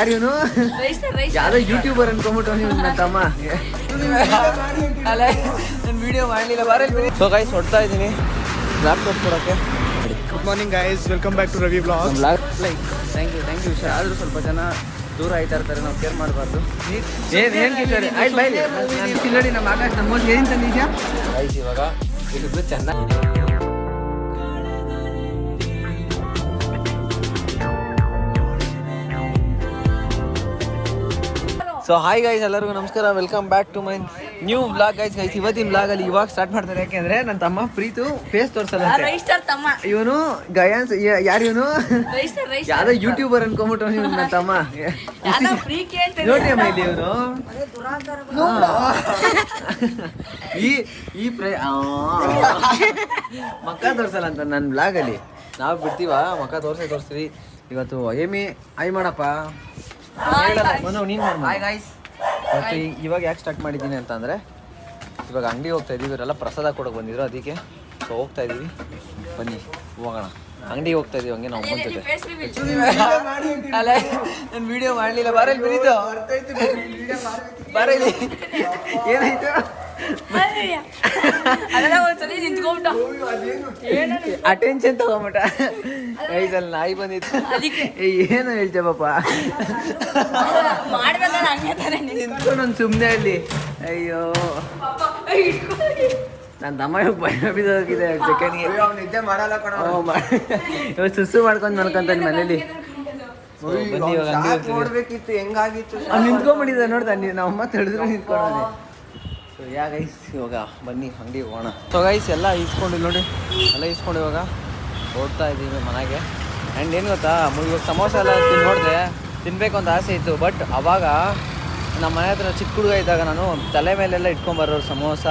ಯಾರು ಯಾವ್ದೋ ಯೂಟ್ಯೂಬರ್ ಅನ್ಕೊಂಬಿಟ್ಟು ನೀವು ನನ್ನ ತಮ್ಮ ಅಲ್ಲ ನಾನು ವಿಡಿಯೋ ಮಾಡಲಿಲ್ಲ ಬರಲ್ಲ. ಸೊ ಗೈಸ್ ಹೊಡ್ತಾ ಇದ್ದೀನಿ ಲ್ಯಾಪ್ಟಾಪ್ ಕೊಡೋಕ್ಕೆ. Good morning guys, welcome back to Ravi vlogs. Like thank you sir. ಆದರೂ ಸ್ವಲ್ಪ ಜನ ದೂರ ಆಯ್ತಾ ಇರ್ತಾರೆ, ನಾವು ಕೇರ್ ಮಾಡಬಾರ್ದು. ಏನು ಕಿಲ್ಲಡಿ ಆಯ್ತು ಬೈಲಿ ನಾನು ಕಿಲ್ಲಡಿ ನಮ್ಮ ಆಕಾಶ ನಮ್ಮ ಏನು ತಂದಿದ್ಯಾ ಆಯ್ತು. ಇವಾಗ ಇದು ಚೆನ್ನಾಗಿ ಸೊ ಹಾಯ್ ಗೈಸ್, ಎಲ್ಲರಿಗೂ ನಮಸ್ಕಾರ, welcome back to my new vlog guys. ಇವತ್ತಿನ ವ್ಲಾಗ್ ಅಲ್ಲಿ ಇವಾಗ ಸ್ಟಾರ್ಟ್ ಮಾಡ್ತಾರೆ, ಯಾಕೆಂದ್ರೆ ನನ್ನ ತಮ್ಮ ಪ್ರೀತು ಫೇಸ್ ತೋರ್ಸಲ್ಲ. ಇವನು ಗಯಾನ್ಸ್ ಯಾರು ಇವನು ಯಾವ್ದೋ ಯೂಟ್ಯೂಬರ್ ಅನ್ಕೊಂಬಿಟ್ಟು ನೀವು ನನ್ನ ತಮ್ಮ ನೋಡ್ರಿ ಅಮ್ಮ ಇಲ್ಲಿ ಇವನು ಈ ಮಕ್ಕ ತೋರ್ಸಲ್ಲ ಅಂತ ನನ್ನ ವ್ಲಾಗ್ ಅಲ್ಲಿ. ನಾವು ಬಿಡ್ತೀವ ಮಕ್ಕ ತೋರಿಸ್ತೀವಿ. ಇವತ್ತು ಏಮಿ ಆಯ್ ಮಾಡಪ್ಪ ಮತ್ತೆ ಇವಾಗ ಯಾಕೆ ಸ್ಟಾರ್ಟ್ ಮಾಡಿದ್ದೀನಿ ಅಂತ ಅಂದರೆ, ಇವಾಗ ಅಂಗಡಿ ಹೋಗ್ತಾ ಇದ್ದೀವಿ, ಇವರೆಲ್ಲ ಪ್ರಸಾದ ಕೊಡೋಕೆ ಬಂದಿದ್ರು, ಅದಕ್ಕೆ ಸೊ ಹೋಗ್ತಾ ಇದ್ದೀವಿ. ಬನ್ನಿ ಹೋಗೋಣ, ಅಂಗಡಿಗೆ ಹೋಗ್ತಾ ಇದೀವಿ. ಹಂಗೆ ನಾವು ಬಂದಿದ್ದೆ ಅಲ್ಲ ನಾನು ವಿಡಿಯೋ ಮಾಡಲಿಲ್ಲ. ಬರಲಿ ಬಿರಿದು ಬರಲಿ ಏನಾಯ್ತು ಅಟೆನ್ಷನ್ ತಗೊಂಬಿಟ್ಟ. ಐದಲ್ಲಿ ನಾಯಿ ಬಂದಿತ್ತು. ಏನು ಹೇಳ್ತೇವಪ್ಪ ನಿಂತ್ಕೊಂಡು ನಾನು ಸುಮ್ಮನೆ ಅಲ್ಲಿ. ಅಯ್ಯೋ ನನ್ನ ತಮ್ಮ ಭಯ ಬಿದ್ದೋಗಿದೆ ಸೆಕೆಂಡ್ಗೆ. ನಿದ್ದೆ ಮಾಡಲ್ಲ ಕಣ, ಇವಾಗ ಸುಸ್ಸು ಮಾಡ್ಕೊಂಡು ಮಲ್ಕೊಂತಾನೆ ಮನೇಲಿ. ಬನ್ನಿ ಇವಾಗ ಅಂಗಡಿ ನೋಡ್ಬೇಕಿತ್ತು, ಹೆಂಗಾಗಿತ್ತು ನಿಂತ್ಕೊಂಡ್ಬಿಟ್ಟಿದ್ದೆ ನೋಡ್ತಾ ನೀವು. ನಮ್ಮ ಅಮ್ಮ ತಿಳಿದ್ರು ನಿಂತ್ಕೊಂಡೆ. ಸೊ ಯಾ ಗೈಸ್, ಇವಾಗ ಬನ್ನಿ ಅಂಗಡಿ ಹೋಗೋಣ. ಸೊ ಗೈಸ್ ಎಲ್ಲ ಇಸ್ಕೊಂಡಿಲ್ಲ ನೋಡಿ, ಎಲ್ಲ ಇಸ್ಕೊಂಡು ಇವಾಗ ಓಡ್ತಾ ಇದ್ದೀವಿ ಮನೆಗೆ. ಆ್ಯಂಡ್ ಏನು ಗೊತ್ತಾ, ಇವಾಗ ಸಮೋಸ ಎಲ್ಲ ನೋಡಿದೆ, ತಿನ್ನಬೇಕು ಅಂತ ಆಸೆ ಇತ್ತು. ಬಟ್ ಅವಾಗ ನಮ್ಮ ಮನೆ ಹತ್ರ ಚಿಕ್ಕ ಹುಡುಗ ಇದ್ದಾಗ ನಾನು ತಲೆ ಮೇಲೆಲ್ಲ ಇಟ್ಕೊಂಬರೋರು ಸಮೋಸ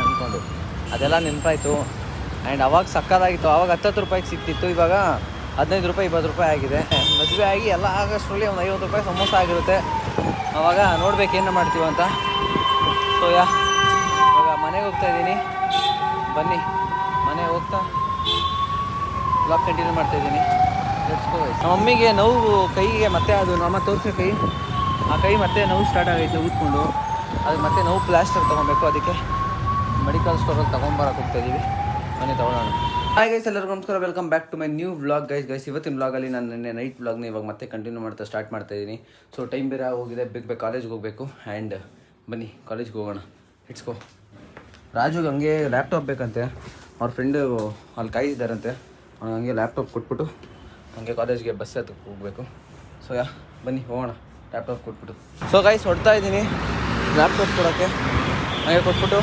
ಅಂದ್ಕೊಂಡು, ಅದೆಲ್ಲ ನೆನಪಾಯಿತು. ಆ್ಯಂಡ್ ಅವಾಗ ಸಕ್ಕದಾಗಿತ್ತು. ಅವಾಗ 10 ರೂಪಾಯಿಗೆ ಸಿಕ್ತಿತ್ತು, ಇವಾಗ 15 ರೂಪಾಯಿ 20 ರೂಪಾಯಿ ಆಗಿದೆ. ಮದುವೆ ಆಗಿ ಎಲ್ಲ ಆಗಷ್ಟರಲ್ಲಿ ಒಂದು 50 ರೂಪಾಯಿ ಸಮೋಸ ಆಗಿರುತ್ತೆ. ಅವಾಗ ನೋಡ್ಬೇಕು ಏನು ಮಾಡ್ತೀವಿ ಅಂತ. ಸೊ ಇವಾಗ ಮನೆಗೆ ಹೋಗ್ತಾ ಇದ್ದೀನಿ, ಬನ್ನಿ ಮನೆಗೆ ಹೋಗ್ತಾ ಬ್ಲಾಗ್ ಕಂಟಿನ್ಯೂ ಮಾಡ್ತಾಯಿದ್ದೀನಿ. ನಮ್ಮ ಮಮ್ಮಿಗೆ ನೋವು ಕೈಗೆ ಮತ್ತೆ, ಅದು ನಮ್ಮ ತೋರಿಸೋ ಕೈ, ಆ ಕೈ ಮತ್ತೆ ನೋವು ಸ್ಟಾರ್ಟ್ ಆಗೈತೆ ಊದ್ಕೊಂಡು. ಅದು ಮತ್ತೆ ನೋವು ಪ್ಲಾಸ್ಟರ್ ತೊಗೊಬೇಕು, ಅದಕ್ಕೆ ಮೆಡಿಕಲ್ ಸ್ಟೋರಲ್ಲಿ ತೊಗೊಂಬರಕ್ಕೆ ಹೋಗ್ತಾಯಿದ್ದೀವಿ. ಮನೆ ತೊಗೊಳ್ಳೋಣ. ಹಾಯ್ ಗೈಸ್, ಎಲ್ಲರಿಗೂ ನಮಸ್ಕಾರ, welcome back to my new vlog guys. ಇವತ್ತಿನ ವ್ಲಾಗಲ್ಲಿ ನಾನು ನಿನ್ನೆ ನೈಟ್ ವ್ಲಾಗ್ನ ಇವಾಗ ಮತ್ತೆ ಕಂಟಿನ್ಯೂ ಸ್ಟಾರ್ಟ್ ಮಾಡ್ತಾಯಿದ್ದೀನಿ. ಸೊ ಟೈಮ್ ಬೇರೆ ಹೋಗಿದೆ, ಬೇಗ ಕಾಲೇಜ್ಗೆ ಹೋಗಬೇಕು. ಆ್ಯಂಡ್ ಬನ್ನಿ ಕಾಲೇಜ್ಗೆ ಹೋಗೋಣ, ಇಟ್ಸ್ ಗೋ. ರಾಜುಗೆ ಹಂಗೆ ಲ್ಯಾಪ್ಟಾಪ್ ಬೇಕಂತೆ, ಅವ್ರ ಫ್ರೆಂಡು ಅಲ್ಲಿ ಕಾಯ್ದಿದ್ದಾರಂತೆ. ಅವ್ನು ಹಂಗೆ ಲ್ಯಾಪ್ಟಾಪ್ ಕೊಟ್ಬಿಟ್ಟು ಹಂಗೆ ಕಾಲೇಜ್ಗೆ ಬಸ್ ಹತ್ತಕ್ಕೆ ಹೋಗಬೇಕು. ಸೊ ಬನ್ನಿ ಹೋಗೋಣ, ಲ್ಯಾಪ್ಟಾಪ್ ಕೊಟ್ಬಿಟ್ಟು. ಸೊ ಗೈಸ್ ಹೊಡ್ತಾ ಇದ್ದೀನಿ ಲ್ಯಾಪ್ಟಾಪ್ ಕೊಡೋಕ್ಕೆ, ಹಾಗೆ ಕೊಟ್ಬಿಟ್ಟು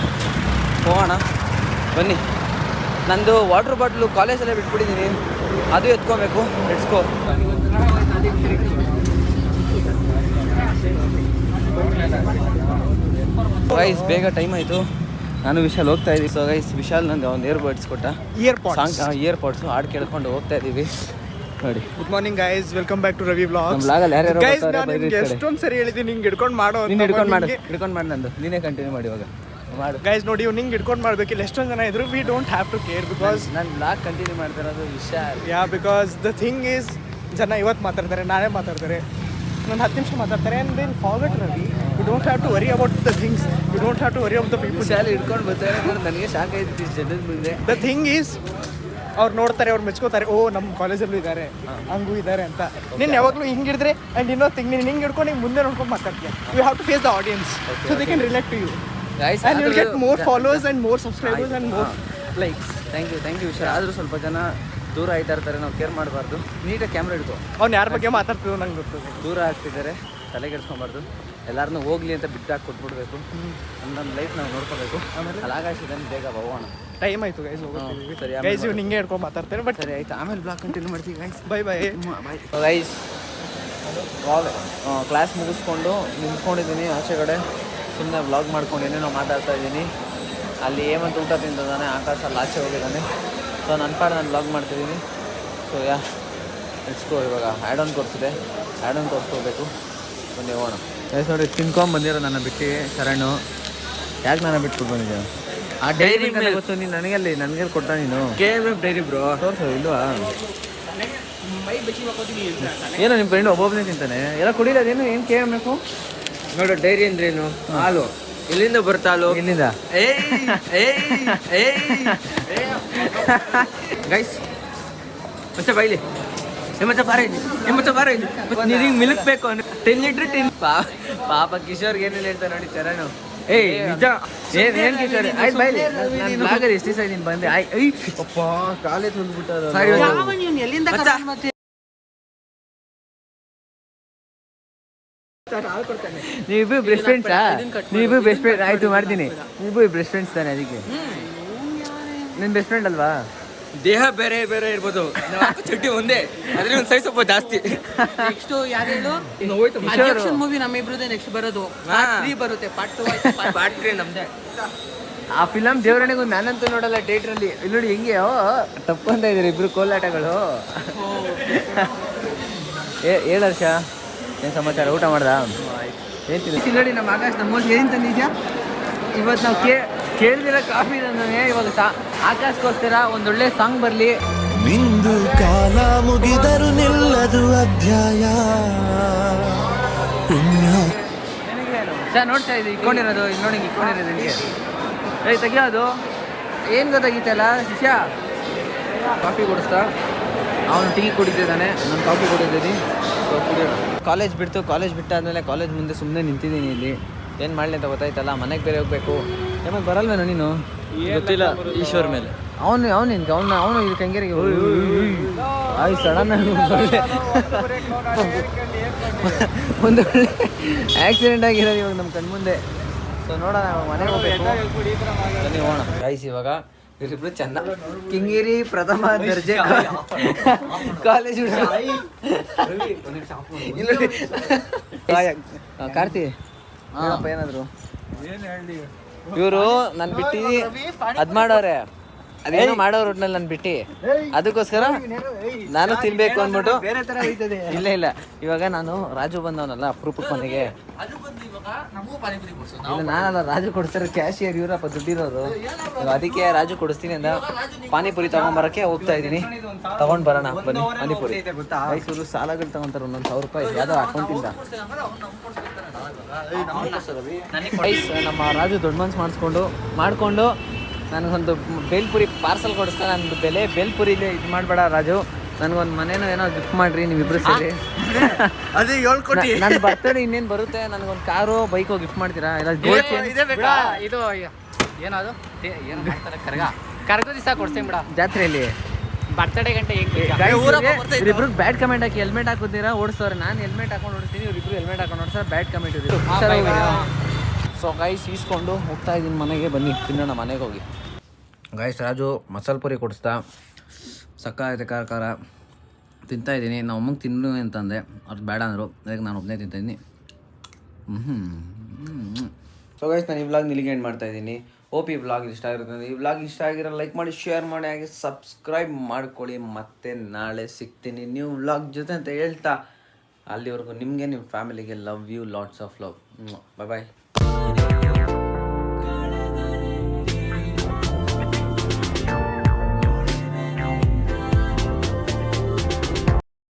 ಹೋಗೋಣ ಬನ್ನಿ. ನಂದು ವಾಟ್ರ್ ಬಾಟ್ಲು ಕಾಲೇಜಲ್ಲೇ ಬಿಟ್ಬಿಟ್ಟಿದ್ದೀನಿ, ಅದು ಎತ್ಕೊಬೇಕು. Let's go. ಗೈಸ್ ಬೇಗ ಟೈಮ್ ಆಯಿತು, ನಾನು ವಿಶಾಲ್ ಹೋಗ್ತಾ ಇದ್ದೀವಿ. ಸೊ ಗೈಸ್ ವಿಶಾಲ್ ನಂಗೆ ಒಂದು ಇಯರ್ಬಡ್ಸ್ ಕೊಟ್ಟ, ಇಯರ್ಪಾಡ್ಸು ಹಾಡು ಕೇಳ್ಕೊಂಡು ಹೋಗ್ತಾ ಇದ್ದೀವಿ ನೋಡಿ. Good morning guys, welcome back to Ravi vlogs. Guys ಎಷ್ಟೊಂದು ಸರಿ ಹೇಳಿದ್ದೀನಿ ನಿಂಗೆ ಹಿಡ್ಕೊಂಡು ಮಾಡೋ, ಹಿಡ್ಕೊಂಡು ಮಾಡಿ ನಂದು ನೀನೇ ಕಂಟಿನ್ಯೂ ಮಾಡಿ ಇವಾಗ ಮಾಡು. ಗೈಸ್ ನೋಡಿ, ಇವ್ ನಿಂಗೆ ಹಿಡ್ಕೊಂಡು ಮಾಡಬೇಕಿಲ್ಲ. ಎಷ್ಟೊಂದು ಜನ ಇದ್ರು, we don't have to care because ನಾನು ಬ್ಲಾಗ್ ಕಂಟಿನ್ಯೂ ಮಾಡ್ತಾ ಇರೋದು Vishal. Because the thing is, ಜನ ಇವತ್ತು ಮಾತಾಡ್ತಾರೆ, ನಾಳೆ ಮಾತಾಡ್ತಾರೆ, ನಾನು 10 ನಿಮಿಷ ಮಾತಾಡ್ತಾರೆ. And then forget Ravi, you don't have to worry about the things, you don't have to worry about the people. Vishal ಹಿಡ್ಕೊಂಡು ಬರ್ತಾರೆ, ನನಗೆ ಶಾಕ್ ಆಯ್ತು ಜನದ ಮುಂದೆ. ದ ಥಿಂಗ್ ಈಸ್, ಅವ್ರು ನೋಡ್ತಾರೆ, ಅವ್ರು ಮೆಚ್ಕೋತಾರೆ, ಓ ನಮ್ಮ ಕಾಲೇಜಲ್ಲೂ ಇದ್ದಾರೆ, ಹಂಗೂ ಇದ್ದಾರೆ ಅಂತ. ನೀನು ಯಾವಾಗಲೂ ಹಿಂಗೆ ಹಿಡಿದ್ರೆ, ಆ್ಯಂಡ್ ಇನ್ನೊಂದು ಥಿಂಗ್, ನೀನು ಹಿಂಗೆ ಹಿಡ್ಕೊಂಡು ಹಿಂಗೆ ಮುಂದೆ ನೋಡ್ಕೊಂಡು ಮಾತಾಡ್ತೀಯ. You have to face the audience so they can relate to you. And you'll get more followers and more subscribers and more likes. Thank you Vishal. ಆದರೂ ಸ್ವಲ್ಪ ಜನ ದೂರ ಆಯ್ತಾ ಇರ್ತಾರೆ, ನಾವು ಕೇರ್ ಮಾಡಬಾರ್ದು. ನೀಟಾಗಿ ಕ್ಯಾಮ್ರಾ ಹಿಡ್ಕೊ. ಅವ್ನು ಯಾರ ಬಗ್ಗೆ ಮಾತಾಡ್ತಿದ್ರು ನಂಗೆ ಗೊತ್ತದೆ. ದೂರ ಆಗ್ತಿದ್ದಾರೆ, ತಲೆಗೆಡ್ಸ್ಕೊಬಾರ್ದು. ಎಲ್ಲರನ್ನೂ ಹೋಗ್ಲಿ ಅಂತ ಬಿಟ್ಟಾಕಿ ಕೊಟ್ಬಿಡ್ಬೇಕು. ನಮ್ಮ ಲೈಫ್ ನಾವು ನೋಡ್ಕೋಬೇಕು. ಆಮೇಲೆ ಹಾಗಾಗಿದ್ದಾನೆ, ಬೇಗ ಹೋಗೋಣ, ಟೈಮ್ ಆಯಿತು ಗೈಸ್, ಹೋಗ್ತೀವಿ. ಸರಿ ಗೈಸ್ ಇವ್ನು ಹಿಂಗೆ ಹಿಡ್ಕೊಂಡು ಮಾತಾಡ್ತಾರೆ. ಬಟ್ ಸರಿ ಆಯ್ತು, ಆಮೇಲೆ ಬ್ಲಾಗ್ ಕಂಟಿನ್ಯೂ ಮಾಡ್ತೀವಿ ಗೈಸ್. Bye guys. ಕ್ಲಾಸ್ ಮುಗಿಸ್ಕೊಂಡು ನಿಂತ್ಕೊಂಡಿದ್ದೀನಿ ಆಚೆ ಕಡೆ, ಸುಮ್ಮನೆ ವ್ಲಾಗ್ ಮಾಡ್ಕೊಂಡು ಏನೇನೋ ಮಾತಾಡ್ತಾ ಇದ್ದೀನಿ. ಅಲ್ಲಿ ಏಮಂತ ಊಟ ತಿಂತಿದ್ದಾನೆ, ಆಕಾಶ ಅಲ್ಲಿ ಆಚೆ ಹೋಗಿದ್ದಾನೆ. ಸೊ ನನ್ನ ಪಾಡು ನಾನು ವ್ಲಾಗ್ ಮಾಡ್ತಿದ್ದೀನಿ. ಸೊ ಇಟ್ಸ್ಕೋ. ಇವಾಗ ಆ್ಯಡ್ ಆನ್ ತೋರಿಸಿದೆ, ಆ್ಯಡ್ ಆನ್ ತೋರಿಸ್ಕೋಬೇಕು. ಬನ್ನಿ ಹೋಗೋಣ. ಗೈಸ್ ನೋಡಿ, ತಿನ್ಕೊಂಬಂದಿರೋ ನನ್ನ ಬಿಟ್ಟು ಶರಣು. ಯಾಕೆ ನಾನು ಬಿಟ್ಬಿಟ್ಟು ಬಂದಿದ್ದೆ? ಆ ಡೈರಿ ಗೊತ್ತು ನೀನು ನನಗೆ, ಅಲ್ಲಿ ನನಗೆ ಕೊಟ್ಟ ನೀನು. KMF ಡೈರಿ ಬ್ರೋ ತೋರಿಸು. ಇಲ್ವಾ ಏನೋ ನಿಮ್ಮ ಫ್ರೆಂಡ್ ಒಬ್ಬೊಬ್ಬನೇ ತಿಂತಾನೆ ಎಲ್ಲ ಕುಡಿಯೋದೇನು ಏನು ಕೇಳಬೇಕು ನೋಡು ಡೈರಿ ಅಂದ್ರೇನು ಹಾಲು ಇಲ್ಲಿಂದ ಬರ್ತಾ ಹಾಲು ಇಲ್ಲಿಂದ ಗೈಸ್ ಮತ್ತೆ ಬೈಲಿ ಮತ್ತೆ ಬಾರ ಇಲ್ಲಿ ನಿನಗೆ ಮಿಲ್ಕ್ ಬೇಕು 10 ಲೀಟ್ರ್ ಪಾಪ ಕಿಶೋರ್ಗೆ ಏನಿಲ್ಲ ಹೇಳ್ತಾ ನೋಡಿ ಚರಣು ಏಯ್ ನಿಜ ಏನ್ ಕಿಶೋರ್ ಆಯ್ತು ಬೈಲಿ ನಾನು ಬ್ಲಾಗರ್ ಎಷ್ಟು ದಿವಸ ನೀನು ಬಂದೆ ಅಪ್ಪ ಕಾಲೇ ತಂದ್ಬಿಟ್ಟ ಎಲ್ಲಿಂದ ನೀವಿಬ್ರು ಬೆಸ್ಟ್ ಫ್ರೆಂಡ್ಸಾ ನೀವಿಬ್ರು ಬೆಸ್ಟ್ ಫ್ರೆಂಡ್ ಆಯ್ತು ಮಾಡ್ತೀನಿ ನೀವಿಬ್ರು ಬೆಸ್ಟ್ ಫ್ರೆಂಡ್ಸ್ ತಾನೆ ಅದಕ್ಕೆ ನಿನ್ನ ಬೆಸ್ಟ್ ಫ್ರೆಂಡ್ ಅಲ್ವಾ ದೇಹ ಬೇರೆ ಬೇರೆ ಇರ್ಬೋದು ಚಡ್ಡಿ ಒಂದೇ ಅದ್ರ ಒಂದು ಸೈಜ್ ಸ್ವಲ್ಪ ಜಾಸ್ತಿ ನೆಕ್ಸ್ಟ್ ಯಾವ್ದು ಮೂವಿ ನಮ್ಮಿಬ್ರದೇ ನೆಕ್ಸ್ಟ್ ಬರೋದು ಬರುತ್ತೆ ಪಾರ್ಟ್ 3 ನಮ್ದೇ ಆ ಫಿಲಮ್ ದೇವರಣಿಗೂ ನಾನಂತೂ ನೋಡಲ್ಲ ಥಿಯೇಟ್ರಲ್ಲಿ ಇಲ್ಲಿ ನೋಡಿ ಹೆಂಗೆ ತಪ್ಪಂತ ಇದ್ದಾರೆ ಇಬ್ರು ಕೋಲಾಟಗಳು ಹೇಳು ಹರ್ಷ ಏನು ಸಮಾಚಾರ ಊಟ ಮಾಡ್ದ ಏನು ನೋಡಿ ನಮ್ಮ ಆಕಾಶ್ ನಮ್ಮ ಏನು ತಂದಿದ್ಯಾ ಇವತ್ತು ನಾವು ಕೇಳಿದಿರೋ ಕಾಫಿ ತಂದಾನೆ ಇವಾಗ ಆಕಾಶಕ್ಕೋಸ್ಕರ ಒಂದೊಳ್ಳೆ ಸಾಂಗ್ ಬರಲಿ ಮಿಂದು ಕಾಲ ಮುಗಿದರು ನಿಲ್ಲದು ಅಧ್ಯಾಯ ಸರ್ ನೋಡ್ತಾ ಇದ್ದೀವಿ ಇಟ್ಕೊಂಡಿರೋದು ಇಲ್ಲಿ ನೋಡಿ ಇಟ್ಕೊಂಡಿರೋದು ನಿಮಗೆ ತೆಗಿಯೋದು ಏನು ಗೊತ್ತಾಗಿತ್ತಲ್ಲ ಶಿಷ್ಯ ಕಾಫಿ ಕುಡಿಸ್ತಾ ಅವನು ಟೀ ಕುಡಿತಿದ್ದಾನೆ ನಾನು ಕಾಫಿ ಕುಡಿದಿದ್ದೀನಿ ಸೊ ಕುಡಿಯೋಣ ಕಾಲೇಜ್ ಬಿಟ್ಟಾದ್ಮೇಲೆ ಕಾಲೇಜ್ ಮುಂದೆ ಸುಮ್ಮನೆ ನಿಂತಿದ್ದೀನಿ ಇಲ್ಲಿ ಏನು ಮಾಡಲಿ ಅಂತ ಗೊತ್ತಾಯ್ತಲ್ಲ ಮನೆಗೆ ಬೇರೆ ಹೋಗ್ಬೇಕು ಯಾವಾಗ ಬರಲ್ವೇನೋ ನೀನು ಗೊತ್ತಿಲ್ಲ ಈಶ್ವರ್ ಮೇಲೆ ಅವನು ಇದು ಕಂಗೇರಿಗೆ ಆಯ್ತು ಸಡನ್ ಒಂದು ಒಳ್ಳೆ ಆಕ್ಸಿಡೆಂಟ್ ಆಗಿರೋದು ಇವಾಗ ನಮ್ಮ ಕಣ್ಮುಂದೆ ಸೊ ನೋಡೋಣ ಮನೆಗೆ ಹೋಗ್ಬೇಕು ಬನ್ನಿ ಹೋಗೋಣ ಗೈಸ್ ಇವಾಗ ಇವರಿಬ್ರು ಚೆನ್ನ ಕಿಂಗೇರಿ ಪ್ರಥಮ ದರ್ಜೆ ಕಾಲೇಜ್ ಕಾರ್ತಿ ಏನಪ್ಪ ಏನಾದ್ರು ಇವರು ನಾನು ಬಿಟ್ಟು ಅದ್ ಮಾಡೋರೆ ಅದೇನೋ ಮಾಡೋರು ಒಟ್ನಲ್ಲಿ ನಾನು ಬಿಟ್ಟು ಅದಕ್ಕೋಸ್ಕರ ನಾನು ತಿನ್ಬೇಕು ಅಂದ್ಬಿಟ್ಟು ಇಲ್ಲ ಇವಾಗ ನಾನು ರಾಜು ಬಂದವನಲ್ಲ ಅಪರೂಪಕ್ಕೆ ಮನೆಗೆ ಇಲ್ಲ ನಾನಲ್ಲ ರಾಜು ಕೊಡ್ತಾರೆ ಕ್ಯಾಶಿಯರ್ ಇವರಪ್ಪ ದುಡ್ಡಿರೋರು ಅದಕ್ಕೆ ರಾಜು ಕೊಡಿಸ್ತೀನಿ ಅಂದ ಪಾನಿಪುರಿ ತಗೊಂಬರಕ್ಕೆ ಹೋಗ್ತಾ ಇದ್ದೀನಿ ತಗೊಂಡ್ ಬರೋಣ ಬನ್ನಿ ಪಾನಿಪುರಿ ಮೈಸೂರು ಸಾಲಗಳು ತಗೊಂತಾರೆ ಒಂದೊಂದು 1,000 ರೂಪಾಯಿ ಯಾವುದೋ ಅಕೌಂಟಿಂದ ನಮ್ಮ ರಾಜು ದೊಡ್ಡ ಮನ್ಸು ಮಾಡಿಕೊಂಡು ನನಗೊಂದು ಬೇಲ್ಪುರಿ ಪಾರ್ಸಲ್ ಕೊಡಿಸ್ತಾ ನಂದು ಬೇಲ್ಪುರಿಲಿ ಇದು ಮಾಡಬೇಡ ರಾಜು ನನಗೊಂದು ಮನೇನೋ ಏನೋ ಗಿಫ್ಟ್ ಮಾಡ್ರಿ ನೀವಿಬ್ರು ಸೇರಿ ಅದೇ 7 ಕೋಟಿ ನನ್ನ ಬರ್ತಡೇ ಇನ್ನೇನು ಬರುತ್ತೆ ನನಗೊಂದು ಕಾರು ಬೈಕೋ ಗಿಫ್ಟ್ ಮಾಡ್ತೀರಾ ಇಲ್ಲ ಇದು ಏನದು ಏನು ಮಾಡ್ತಾರೆ ಕರ್ಗೋ ದಿವಸ ಕೊಡ್ತೀನಿ ಬಿಡ ಜಾತ್ರೆಯಲ್ಲಿ ಬರ್ತಡೇ ಗಂಟೆ ಇಬ್ರು ಬ್ಯಾಡ್ ಕಮೆಂಟ್ ಹಾಕಿ ಹೆಲ್ಮೆಟ್ ಹಾಕೋತೀರಾ ಓಡಿಸೋರು ನಾನು ಹೆಲ್ಮೆಟ್ ಹಾಕೊಂಡು ಓಡಿಸ್ತೀನಿ ಇವ್ರಿಬ್ರು ಹೆಲ್ಮೆಟ್ ಹಾಕೊಂಡು ಓಡಿಸ್ತಾರೆ ಬ್ಯಾಡ್ ಕಮೆಂಟ್ ಇದೆ ಸೊ ಗೈಸ್ ಈಸ್ಕೊಂಡು ಹೋಗ್ತಾ ಇದ್ದೀನಿ ಮನೆಗೆ ಬನ್ನಿ ತಿನ್ನೋಣ ಮನೆಗೆ ಹೋಗಿ ಗೈಸ್ ರಾಜು ಮಸಾಲೆ ಪುರಿ ಕೊಡಿಸ್ತಾ ಸಕ್ಕ ಐತೆ ಖಾರ ತಿಂತಾಯಿದ್ದೀನಿ ನಾವು ಅಮ್ಮಗೆ ತಿನ್ನು ಅಂತಂದೆ ಅವ್ರು ಬೇಡ ಅಂದರು ಅದಕ್ಕೆ ನಾನು ಒಬ್ಬನೇ ತಿಂತಾಯಿದ್ದೀನಿ ಸೊ ಗೈಸ್ ನಾನು ಈ ವ್ಲಾಗ್ ಇಲ್ಲಿಗೆ ಎಂಡ್ ಮಾಡ್ತಾಯಿದ್ದೀನಿ ಹೋಪ್ ಈ ವ್ಲಾಗ್ ಇಷ್ಟ ಆಗಿರುತ್ತೆ ಈ ವ್ಲಾಗ್ ಇಷ್ಟ ಆಗಿರೋ ಲೈಕ್ ಮಾಡಿ ಶೇರ್ ಮಾಡಿ ಹಾಗೆ ಸಬ್ಸ್ಕ್ರೈಬ್ ಮಾಡ್ಕೊಳ್ಳಿ ಮತ್ತೆ ನಾಳೆ ಸಿಗ್ತೀನಿ ನ್ಯೂ ವ್ಲಾಗ್ ಜೊತೆ ಅಂತ ಹೇಳ್ತಾ ಅಲ್ಲಿವರೆಗೂ ನಿಮಗೆ ನಿಮ್ಮ ಫ್ಯಾಮಿಲಿಗೆ love you lots of love bye bye